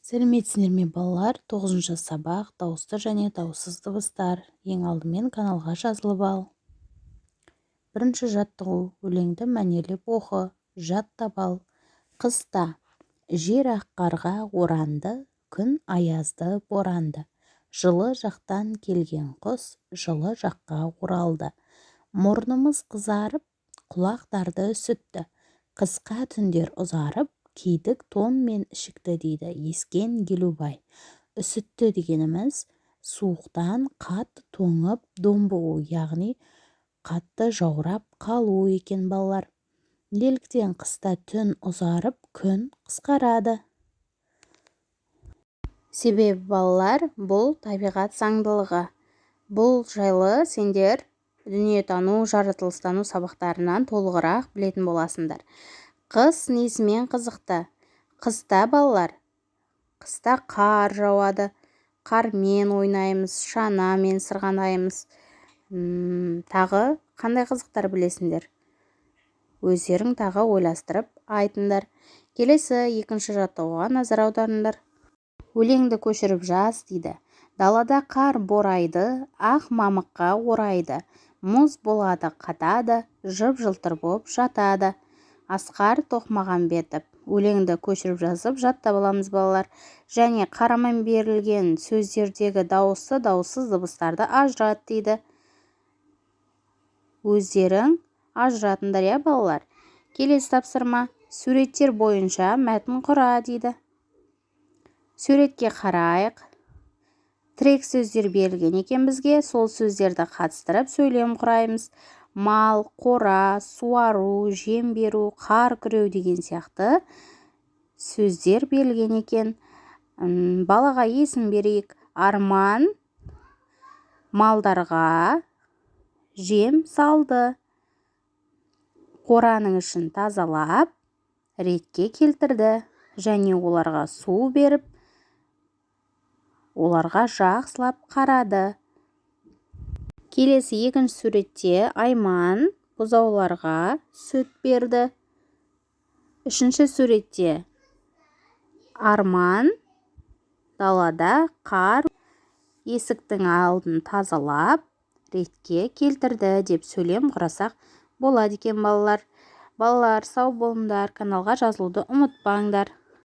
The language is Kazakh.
Сәлеметсіңдер ме балалар? 9-шы сабақ дауысты және дауыссыз дыбыстар. Ең алдымен каналға жазылып ал. Бірінші жаттығу: өлеңді мәнерлеп оқы, жаттап ал. Қыста жер ақ қарға оранды, күн аязды боранды. Жылы жақтан келген құс жылы жаққа оралды. Мұрнымыз қызарып, құлақтарды үсітті. Қысқа түндер ұзарып, кидік тон мен ішікті дейді Ескен Елубай. Үсітті дегеніміз суықтан қатты тоңып домбығу, яғни қатты жаурап қалу екен балалар. Неліктен қыста түн ұзарып, күн қысқарады? Себебі балалар, бұл табиғат заңдылығы. Бұл жайлы сендер дүниетану, жаратылыстану сабақтарынан толығырақ білетін боласыңдар. Қыс несімен қызықты? Қыста балалар, қыста қар жауады, қармен ойнаймыз, шанамен сырғанаймыз. Тағы қандай қызықтар білесіңдер? Өздерің тағы ойластырып айтыңдар. Келесі екінші жаттығуға назар аударыңдар. Өлеңді көшіріп жаз дейді. Далада қар борайды, ақ мамыққа орайды. Мұз болады қатады, жып-жылтыр боп жатады. Асқар Тоқмағамбетов. Өлеңді көшіріп жазып жаттап аламыз балалар. Және қарамен берілген сөздердегі дауысты, дауыссыз дыбыстарды ажырат дейді. Өздерің ажыратыңдар я балалар. Келесі тапсырма: суреттер бойынша мәтін құра дейді. Суретке қарайық. Тірек сөздер берілген екен бізге. Сол сөздерді қатыстырып сөйлем құраймыз. Мал, қора, суару, жем беру, қар күреу деген сияқты сөздер берілген екен. Балаға есім берейік. Арман малдарға жем салды. Қораның ішін тазалап, ретке келтірді. Және оларға су беріп, оларға жақсылап қарады. Келесі екінші суретте Айман бұзауларға сүт берді. Үшінші суретте Арман далада қар есіктің алдын тазалап, ретке келтірді деп сөйлем құрасақ болады екен балалар. Балалар, сау болыңдар, каналға жазылуды ұмытпаңдар.